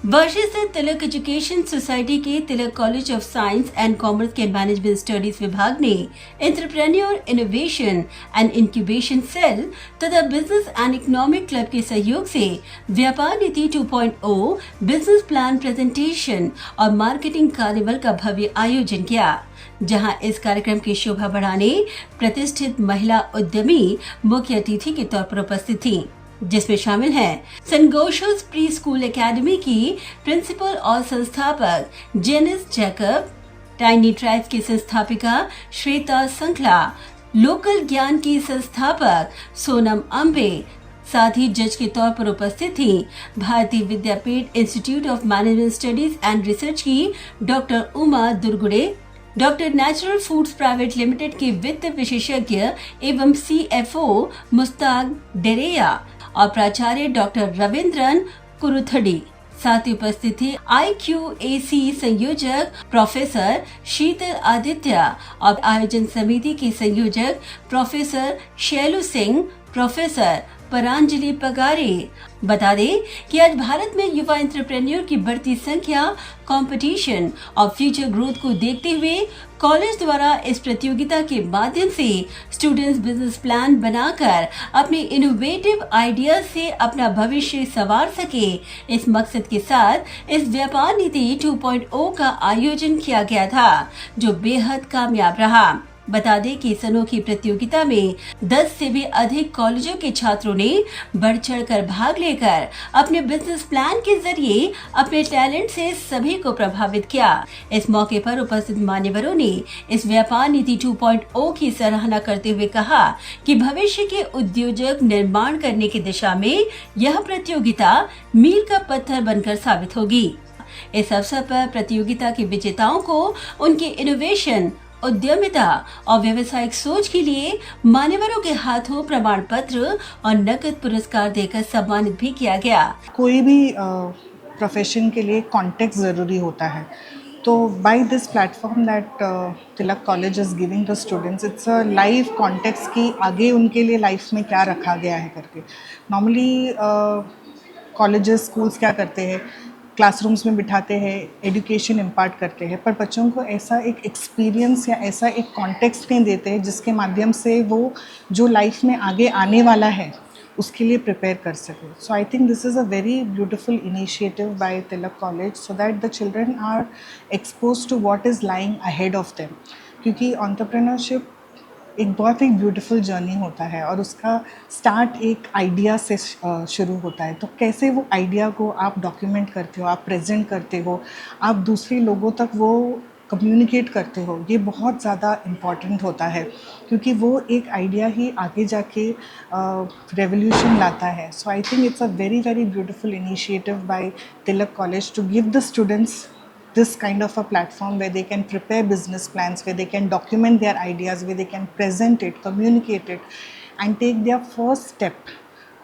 वर्षे से तिलक education society के Tilak college of science and commerce के मैनेजमेंट स्टडीज विभाग ने entrepreneur innovation and incubation cell तथा बिजनेस एंड इकोनॉमिक क्लब के सहयोग से व्यापार नीति 2.0 बिजनेस प्लान प्रेजेंटेशन और मार्केटिंग कार्निवल का भव्य आयोजन किया, जहां इस कार्यक्रम की शोभा बढ़ाने प्रतिष्ठित महिला उद्यमी मुख्य अतिथि के तौर पर उपस्थित थी, जिसमें शामिल हैं सेंट गोशोस प्री स्कूल एकेडमी की प्रिंसिपल और संस्थापक जेनिस जैकब, टाइनी ट्राइब्स की संस्थापिका श्वेता संखला, लोकल ज्ञान की संस्थापक सोनम अम्बे। साथ ही जज के तौर पर उपस्थित थी Bharati Vidyapeeth institute of management studies and research की doctor Uma Durgude, doctor natural foods private limited के वित्त विशेषज्ञ एवं CFO मुस्ताक डेरेया और प्राचार्य डॉक्टर रविंद्रन कुरुथड़ी। साथ ही उपस्थित थी IQAC संयोजक प्रोफेसर शीतल आदित्य और आयोजन समिति के संयोजक प्रोफेसर शैलू सिंह, प्रोफेसर परांजलि पगारे। बता दें कि आज भारत में युवा एंटरप्रेन्योर की बढ़ती संख्या, कंपटीशन और फ्यूचर ग्रोथ को देखते हुए कॉलेज द्वारा इस प्रतियोगिता के माध्यम से स्टूडेंट्स बिजनेस प्लान बनाकर अपने इनोवेटिव आइडिया से अपना भविष्य संवार सके, इस मकसद के साथ इस व्यापार नीति 2.0 का आयोजन किया गया था, जो बेहद कामयाब रहा। बता दें कि इस अनोखी प्रतियोगिता में 10 से भी अधिक कॉलेजों के छात्रों ने बढ़ चढ़कर भाग लेकर अपने बिजनेस प्लान के जरिए अपने टैलेंट से सभी को प्रभावित किया। इस मौके पर उपस्थित मान्यवरों ने इस व्यापार नीति 2.0 की सराहना करते हुए कहा कि भविष्य के उद्योजक निर्माण करने की दिशा में यह प्रतियोगिता मील का पत्थर बनकर साबित होगी। इस अवसर पर प्रतियोगिता के विजेताओं को उनके इनोवेशन, उद्यमिता और व्यवसायिक सोच के लिए मान्यवरों के हाथों प्रमाण पत्र और नकद पुरस्कार देकर सम्मानित भी किया गया। कोई भी प्रोफेशन के लिए कॉन्टेक्स्ट ज़रूरी होता है, तो by this platform that Tilak college is giving the students, it's a live context की आगे उनके लिए लाइफ में क्या रखा गया है करके। नॉर्मली कॉलेजेस, स्कूल्स क्या करते हैं, क्लासरूम्स में बिठाते हैं, एजुकेशन इम्पार्ट करते हैं, पर बच्चों को ऐसा एक एक्सपीरियंस या ऐसा एक कॉन्टेक्स्ट नहीं देते हैं जिसके माध्यम से वो जो लाइफ में आगे आने वाला है उसके लिए प्रिपेयर कर सके। So I think this is a very beautiful initiative by Tilak college, so that the children are expose to what is lying ahead of them, क्योंकि एंटरप्रेन्योरशिप एक बहुत ही ब्यूटीफुल जर्नी होता है और उसका स्टार्ट एक आइडिया से शुरू होता है। तो कैसे वो आइडिया को आप डॉक्यूमेंट करते हो, आप प्रेजेंट करते हो, आप दूसरे लोगों तक वो कम्युनिकेट करते हो, ये बहुत ज़्यादा इम्पॉर्टेंट होता है, क्योंकि वो एक आइडिया ही आगे जाके रेवोल्यूशन लाता है। So I think it's a very very beautiful initiative by Tilak college to give the students this kind of a platform where they can prepare business plans, where they can document their ideas, where they can present it, communicate it, and take their first step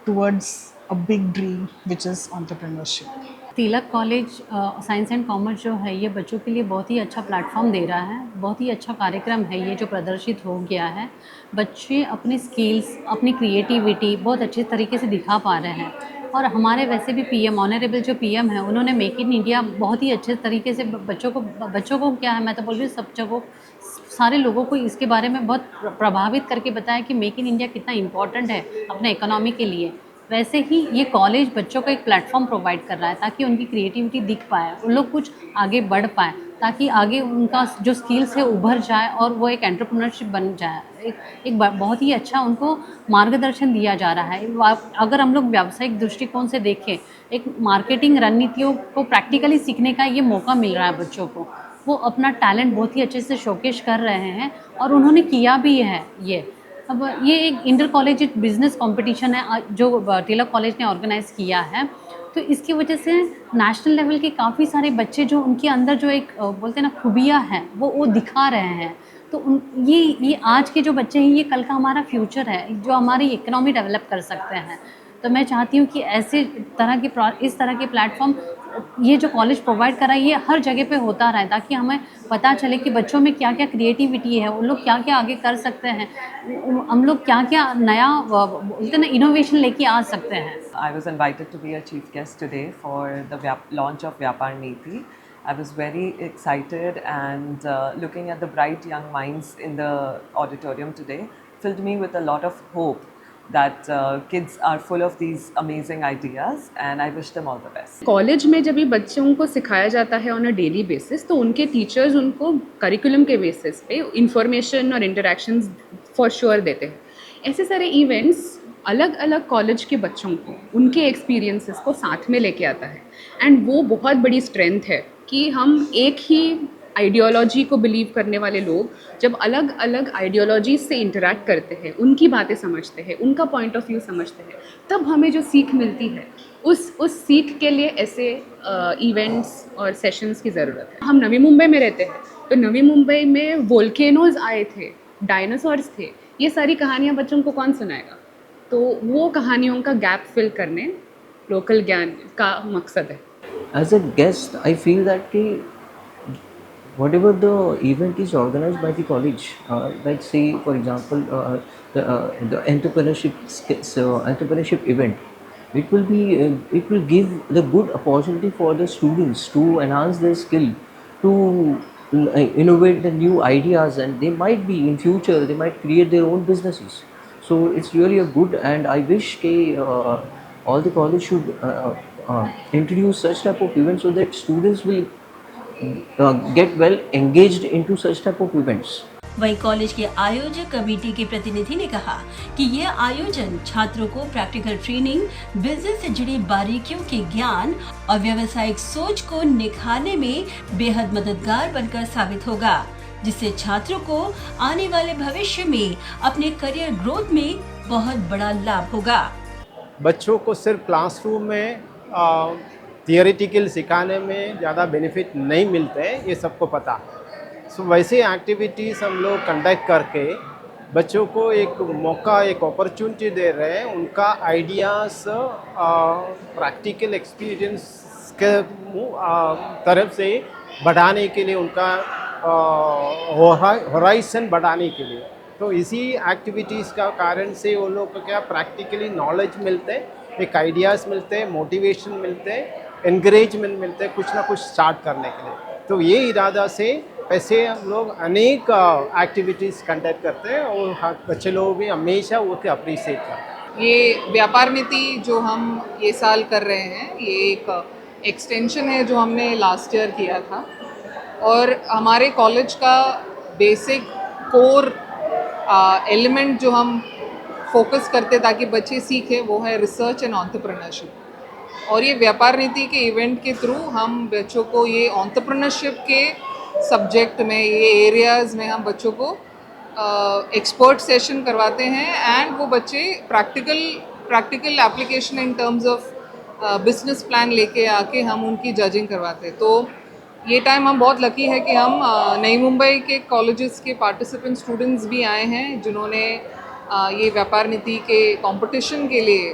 towards a big dream, which is entrepreneurship. Tilak college science and commerce जो है ये बच्चों के लिए बहुत ही अच्छा platform दे रहा है। बहुत ही अच्छा कार्यक्रम है ये जो प्रदर्शित हो गया है। बच्चे अपने स्किल्स, अपनी क्रिएटिविटी बहुत अच्छे तरीके से दिखा पा रहे हैं। और हमारे वैसे भी PM, ऑनरेबल जो PM है, उन्होंने मेक इन इंडिया बहुत ही अच्छे तरीके से बच्चों को क्या है, मैं तो बोल रही हूँ सब जगह सारे लोगों को इसके बारे में बहुत प्रभावित करके बताया कि मेक इन इंडिया कितना इम्पोर्टेंट है अपने इकोनॉमी के लिए। वैसे ही ये कॉलेज बच्चों को एक प्लेटफॉर्म प्रोवाइड कर रहा है ताकि उनकी क्रिएटिविटी दिख पाए, उन लोग कुछ आगे बढ़ पाए, ताकि आगे उनका जो स्किल्स है उभर जाए और वो एक एंटरप्रेन्योरशिप बन जाए। एक बहुत ही अच्छा उनको मार्गदर्शन दिया जा रहा है। अगर हम लोग व्यावसायिक दृष्टिकोण से देखें, एक मार्केटिंग रणनीतियों को प्रैक्टिकली सीखने का ये मौका मिल रहा है बच्चों को। वो अपना टैलेंट बहुत ही अच्छे से शोकेश कर रहे हैं और उन्होंने किया भी है ये। अब ये एक इंटर कॉलेज बिजनेस कंपटीशन है जो तिलक कॉलेज ने ऑर्गेनाइज़ किया है, तो इसकी वजह से नेशनल लेवल के काफ़ी सारे बच्चे जो उनके अंदर जो एक बोलते हैं ना खूबियाँ हैं वो दिखा रहे हैं। तो ये आज के जो बच्चे हैं ये कल का हमारा फ्यूचर है, जो हमारी इकोनॉमी डेवलप कर सकते हैं। तो मैं चाहती हूँ कि इस तरह के प्लेटफॉर्म ये जो कॉलेज प्रोवाइड करा है ये हर जगह पे होता रहे, ताकि हमें पता चले कि बच्चों में क्या क्या क्रिएटिविटी है, उन लोग क्या क्या आगे कर सकते हैं, हम लोग क्या क्या नया बोलते ना इनोवेशन लेके आ सकते हैं। I was invited to be a chief guest today for the launch of Vyapar Niti. I was very excited, and looking at the bright young minds in the auditorium today filled me with a lot of hope that kids are full of these amazing ideas, and I wish them all the best. College में जब भी बच्चों को सिखाया जाता है on a daily basis, तो उनके टीचर्स उनको करिकुलम के बेसिस पे इंफॉर्मेशन और इंटरेक्शंस फॉर श्योर देते हैं। ऐसे सारे इवेंट्स अलग अलग कॉलेज के बच्चों को उनके एक्सपीरियंसेस को साथ में लेके आता है, एंड वो बहुत बड़ी स्ट्रेंथ है कि हम एक ही आइडियोलॉजी को बिलीव करने वाले लोग जब अलग अलग आइडियोलॉजी से इंटरेक्ट करते हैं, उनकी बातें समझते हैं, उनका पॉइंट ऑफ व्यू समझते हैं, तब हमें जो सीख मिलती है उस सीख के लिए ऐसे इवेंट्स और सेशंस की ज़रूरत है। हम नवी मुंबई में रहते हैं, तो नवी मुंबई में वोल्केनोज आए थे, डायनासोर्स थे, ये सारी कहानियाँ बच्चों को कौन सुनाएगा? तो वो कहानियों का गैप फिल करने लोकल ज्ञान का मकसद है। As a guest, I feel that whatever the event is organized by the college, like say for example the entrepreneurship event, it will give the good opportunity for the students to enhance their skill, to innovate the new ideas, and they might be in future they might create their own businesses. So it's really a good, and I wish all the college should introduce such type of events so that students will get well engaged into such type of events. वहीं college के आयोजक committee के प्रतिनिधि ने कहा कि ये आयोजन छात्रों को प्रैक्टिकल ट्रेनिंग, बिजनेस से जुड़ी बारीकियों के ज्ञान और व्यावसायिक सोच को निखारने में बेहद मददगार बनकर साबित होगा, जिससे छात्रों को आने वाले भविष्य में अपने करियर ग्रोथ में बहुत बड़ा लाभ होगा। बच्चों को सिर्फ क्लासरूम में थियोरेटिकल सिखाने में ज़्यादा बेनिफिट नहीं मिलते हैं, ये सबको पता। सो वैसे एक्टिविटीज़ हम लोग कंडक्ट करके बच्चों को एक मौका, एक अपॉर्चुनिटी दे रहे हैं, उनका आइडियाज़ प्रैक्टिकल एक्सपीरियंस के तरफ से बढ़ाने के लिए, उनका होराइजन बढ़ाने के लिए। तो इसी एक्टिविटीज़ का कारण से वो लोग को क्या प्रैक्टिकली नॉलेज मिलते हैं, एक आइडियाज़ मिलते हैं, मोटिवेशन मिलते हैं, एनकरेजमेंट मिलते हैं कुछ ना कुछ स्टार्ट करने के लिए। तो ये इरादा से ऐसे हम लोग अनेक एक्टिविटीज़ कंडक्ट करते हैं और बच्चे लोग भी हमेशा वो के अप्रिशिएट करते हैं। ये व्यापार नीति जो हम ये साल कर रहे हैं, ये एक एक्सटेंशन है जो हमने लास्ट ईयर किया था, और हमारे कॉलेज का बेसिक कोर एलिमेंट जो हम फोकस करते ताकि बच्चे सीखें वो है रिसर्च एंड एंटरप्रेन्योरशिप। और ये व्यापार नीति के इवेंट के थ्रू हम बच्चों को ये एंटरप्रेन्योरशिप के सब्जेक्ट में, ये एरियाज़ में हम बच्चों को एक्सपर्ट सेशन करवाते हैं, एंड वो बच्चे practical application in terms of business plan लेके आके हम उनकी जजिंग करवाते हैं। तो ये टाइम हम बहुत लकी है कि हम नई मुंबई के कॉलेजेस के पार्टिसिपेंट स्टूडेंट्स भी आए हैं जिन्होंने ये व्यापार नीति के कंपटीशन के लिए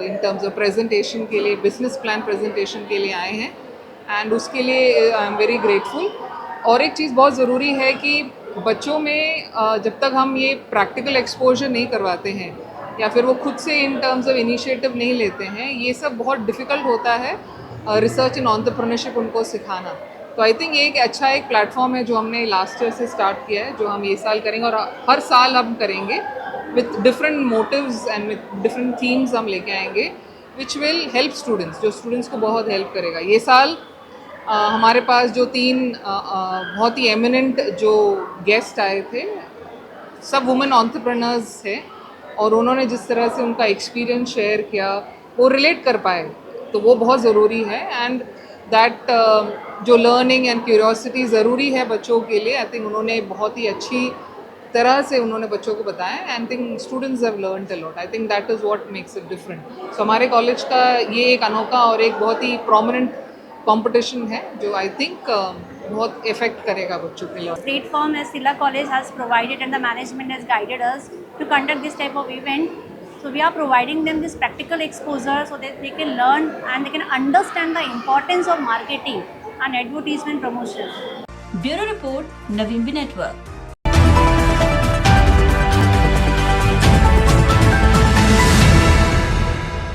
इन टर्म्स ऑफ प्रेजेंटेशन के लिए, बिजनेस प्लान प्रेजेंटेशन के लिए आए हैं, एंड उसके लिए आई एम वेरी ग्रेटफुल। और एक चीज़ बहुत ज़रूरी है कि बच्चों में जब तक हम ये प्रैक्टिकल एक्सपोजर नहीं करवाते हैं या फिर वो खुद से इन टर्म्स ऑफ इनिशिएटिव नहीं लेते हैं, ये सब बहुत डिफ़िकल्ट होता है रिसर्च एंड एंटरप्रेन्योरशिप उनको सिखाना। तो आई थिंक ये एक अच्छा एक प्लेटफॉर्म है जो हमने लास्ट ईयर से स्टार्ट किया है, जो हम ये साल करेंगे और हर साल हम करेंगे with different motives and with different themes हम लेके आएंगे विच विल हेल्प स्टूडेंट्स, जो स्टूडेंट्स को बहुत हेल्प करेगा। ये साल हमारे पास जो 3 बहुत ही एमिनेंट जो गेस्ट आए थे, सब वुमेन एंटरप्रेन्योर्स थे, और उन्होंने जिस तरह से उनका एक्सपीरियंस शेयर किया वो रिलेट कर पाए, तो वो बहुत ज़रूरी है। एंड दैट जो लर्निंग एंड क्यूरियोसिटी ज़रूरी है बच्चों के लिए, आई थिंक उन्होंने बहुत ही अच्छी तरह से उन्होंने बच्चों को बताया, and think students have learned a lot. I think that is what makes it different. So हमारे कॉलेज का ये एक अनोखा और एक बहुत ही प्रोमिनेंट कंपटीशन है जो आई थिंक बहुत इफेक्ट करेगा बच्चों के लिए। Platform as Silla College has provided and the management has guided us to conduct this type of event. So we are providing them this practical exposure so that they can learn and they can understand the importance of marketing and advertisement promotion. Bureau Report, Navimbi Network.